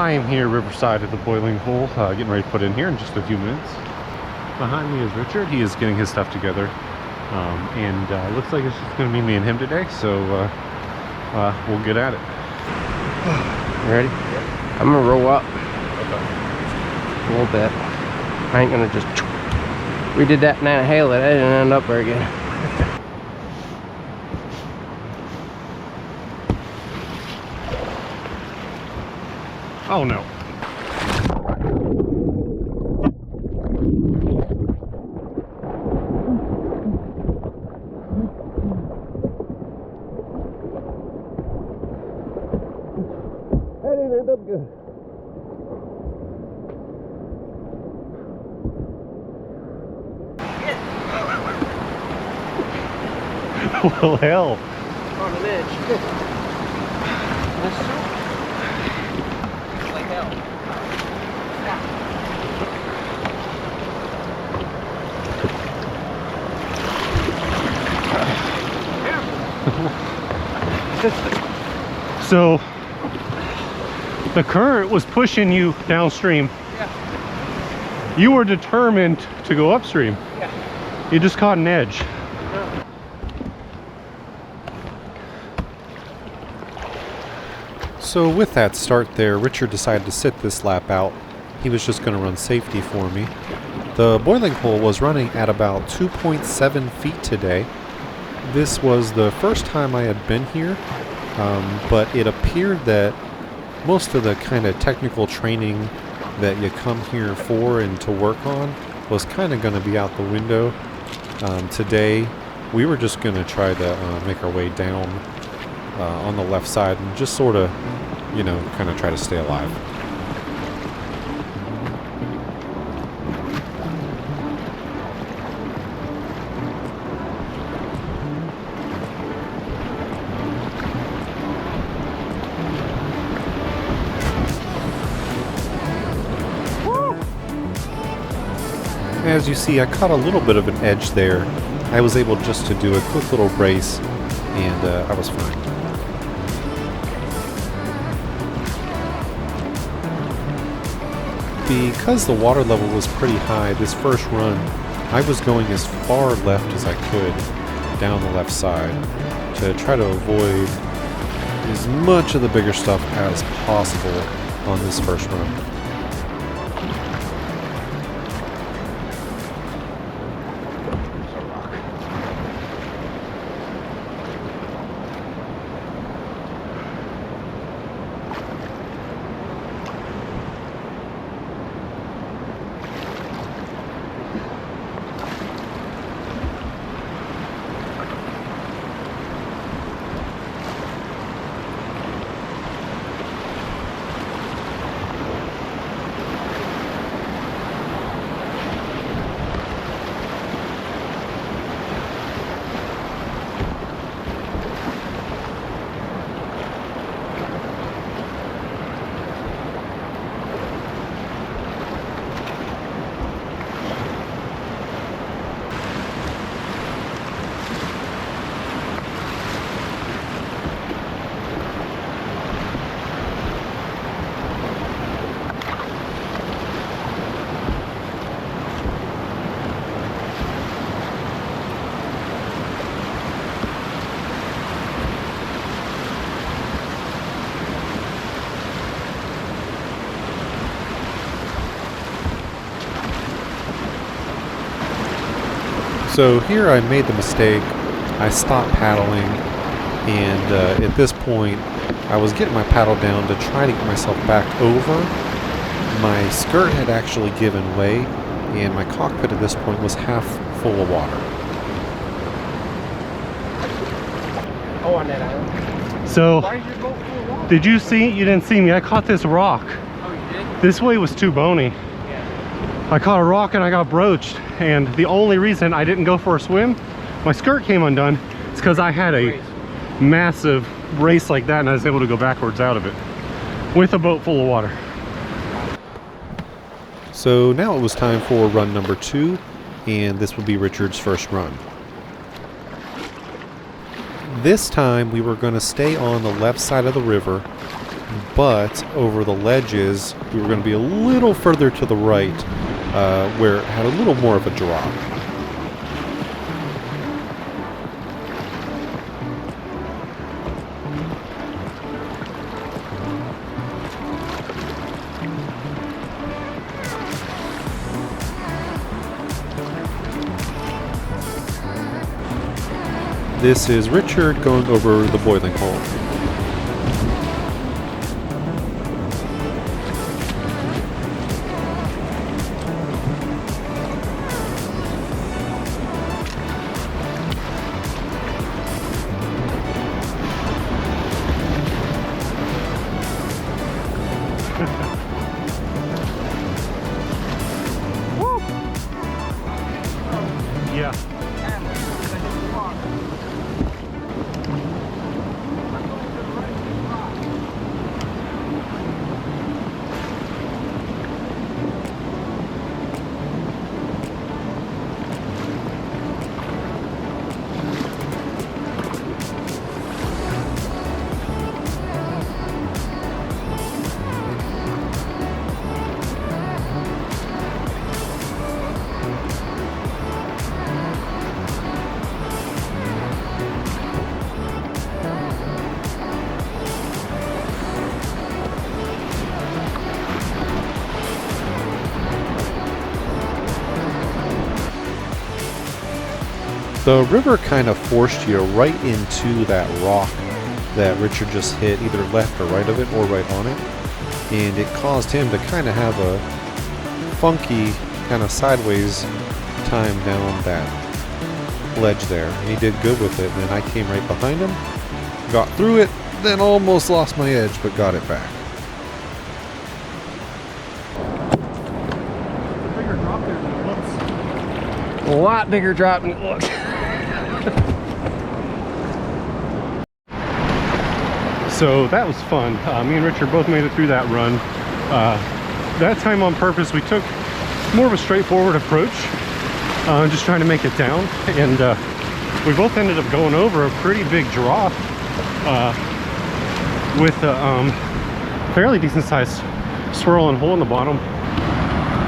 I am here riverside at the boiling hole, getting ready to put in here in just a few minutes. Behind me is Richard. He is getting his stuff together, and looks like it's just going to be me and him today, so we'll get at it. You ready? Yep. I'm gonna roll up Okay. a little bit. I ain't gonna just... We did that and then hail it. That didn't end up very good. Oh no. That didn't end up good. Well, hell. On an edge. Like hell. So the current was pushing you downstream. Yeah. You were determined to go upstream. Yeah. You just caught an edge. So with that start there, Richard decided to sit this lap out. He was just going to run safety for me. The boiling hole was running at about 2.7 feet today. This was the first time I had been here, but it appeared that most of the kind of technical training that you come here for and to work on was kind of going to be out the window. Today, we were just going to try to make our way down on the left side and just sort of, you know, kind of try to stay alive. As you see, I caught a little bit of an edge there. I was able just to do a quick little brace, and I was fine. Because the water level was pretty high this first run, I was going as far left as I could down the left side to try to avoid as much of the bigger stuff as possible on this first run. So here I made the mistake. I stopped paddling, and at this point I was getting my paddle down to try to get myself back over. My skirt had actually given way, and my cockpit at this point was half full of water. Oh, on that island. So, Why is your boat full of water? did you see? You didn't see me. I caught this rock. Oh, you did? This way was too bony. Yeah. I caught a rock and I got broached, and the only reason I didn't go for a swim, my skirt came undone, is because I had a massive race like that and I was able to go backwards out of it with a boat full of water. So now it was time for run number 2, and this will be Richard's first run. This time we were going to stay on the left side of the river but over the ledges, we were going to be a little further to the right, where it had a little more of a drop. This is Richard going over the boiling hole. Yeah. The river kind of forced you right into that rock that Richard just hit, either left or right of it or right on it. And it caused him to kind of have a funky kind of sideways time down that ledge there. And he did good with it. And then I came right behind him, got through it, then almost lost my edge, but got it back. Bigger drop there than it looks. A lot bigger drop than it looks. So that was fun. Me and Richard both made it through that run. That time on purpose, we took more of a straightforward approach, just trying to make it down. And we both ended up going over a pretty big drop with a fairly decent sized swirl and hole in the bottom.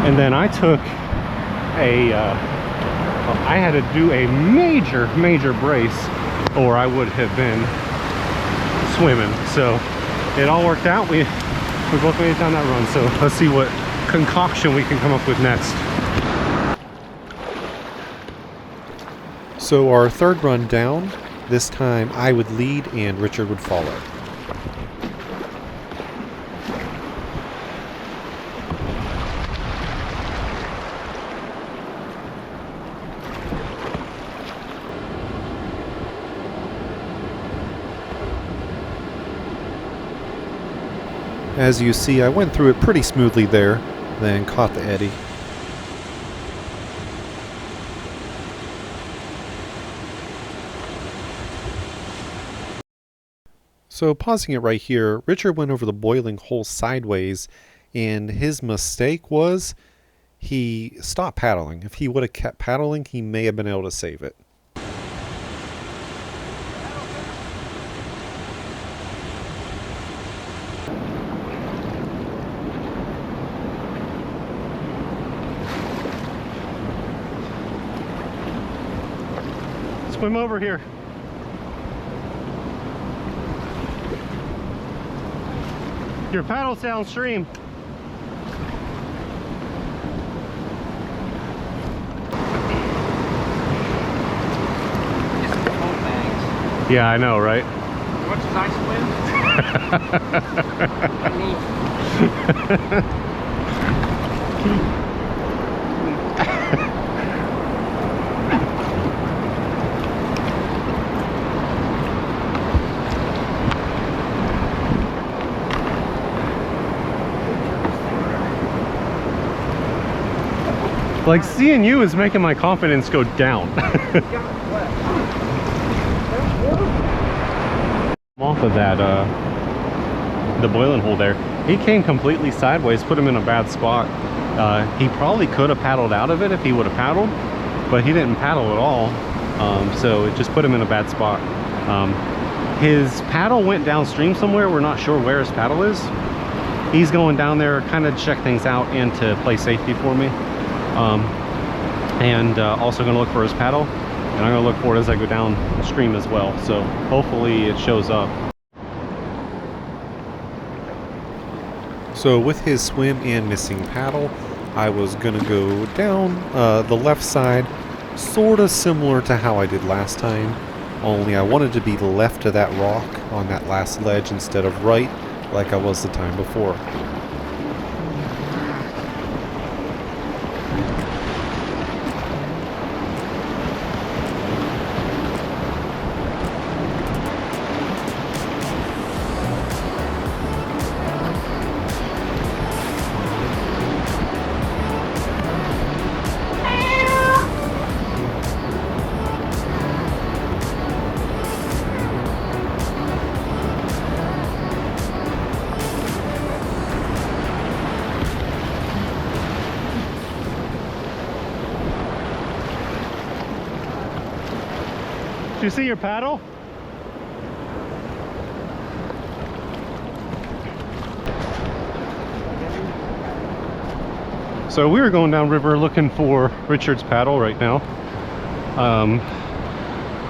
And then I took I had to do a major brace or I would have been swimming. So it all worked out. We both made it down that run. So let's see what concoction we can come up with next. So our third run down, this time I would lead and Richard would follow. As you see, I went through it pretty smoothly there, then caught the eddy. So pausing it right here, Richard went over the boiling hole sideways, and his mistake was he stopped paddling. If he would have kept paddling, he may have been able to save it. Swim over here. Your paddle's downstream. Yeah, I know, right? As much as I swim. Like, seeing you is making my confidence go down. Off of that, the boiling hole there. He came completely sideways, put him in a bad spot. He probably could have paddled out of it if he would have paddled, but he didn't paddle at all. So it just put him in a bad spot. His paddle went downstream somewhere. We're not sure where his paddle is. He's going down there kind of to check things out and to play safety for me. Also going to look for his paddle. And I'm going to look for it as I go downstream as well. So hopefully it shows up. So with his swim and missing paddle, I was going to go down the left side, sort of similar to how I did last time, only I wanted to be left of that rock on that last ledge instead of right like I was the time before. Do you see your paddle? So we were going downriver looking for Richard's paddle right now.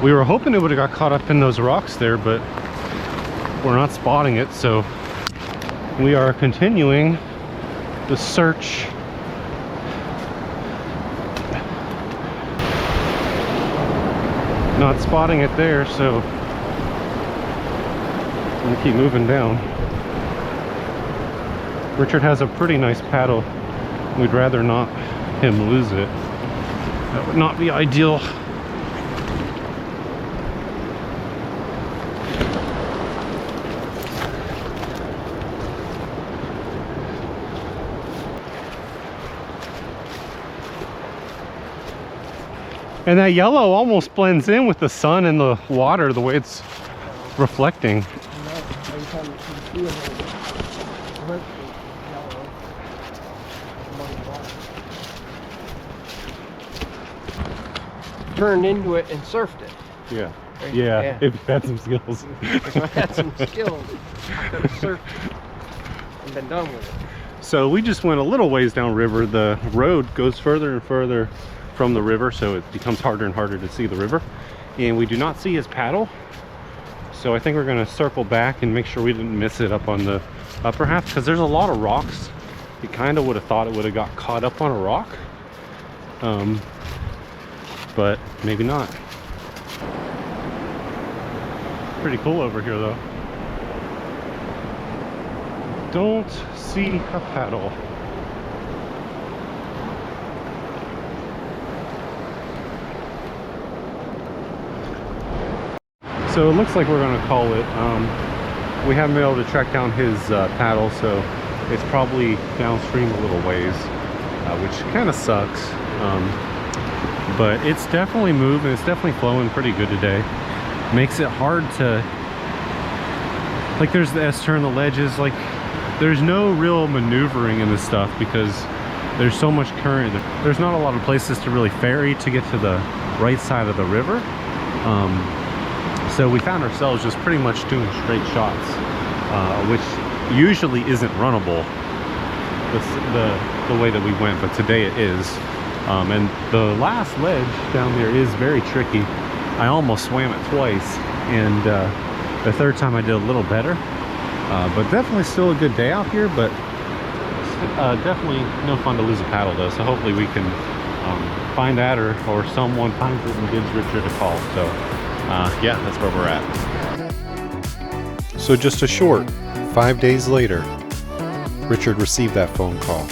We were hoping it would have got caught up in those rocks there, but we're not spotting it, so we are continuing the search. Not spotting it there, so I'm gonna keep moving down. Richard has a pretty nice paddle. We'd rather not him lose it. That would not be ideal. And that yellow almost blends in with the sun and the water, the way it's reflecting. Turned into it and surfed it. Yeah. Right? Yeah, if you had some skills. If I had some skills, I could have surfed it and been done with it. So we just went a little ways downriver. The road goes further and further from the river, so it becomes harder and harder to see the river. And we do not see his paddle. So I think we're gonna circle back and make sure we didn't miss it up on the upper half, because there's a lot of rocks. You kind of would have thought it would have got caught up on a rock. But maybe not. Pretty cool over here though. Don't see a paddle. So it looks like we're gonna call it. We haven't been able to track down his paddle, so it's probably downstream a little ways, which kind of sucks. But it's definitely moving, it's definitely flowing pretty good today. Makes it hard to, like, there's the S-turn, the ledges, like there's no real maneuvering in this stuff because there's so much current. There's not a lot of places to really ferry to get to the right side of the river. So we found ourselves just pretty much doing straight shots, which usually isn't runnable the way that we went, but today it is. And the last ledge down there is very tricky. I almost swam it twice, and the third time I did a little better. But definitely still a good day out here, but definitely no fun to lose a paddle though. So hopefully we can find that, or someone finds it and gives Richard a call. So yeah, that's where we're at. So just a short 5 days later, Richard received that phone call.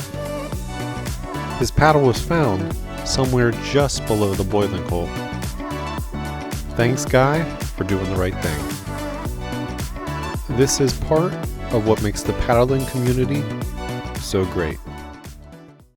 His paddle was found somewhere just below the boiling hole. Thanks, Guy, for doing the right thing. This is part of what makes the paddling community so great.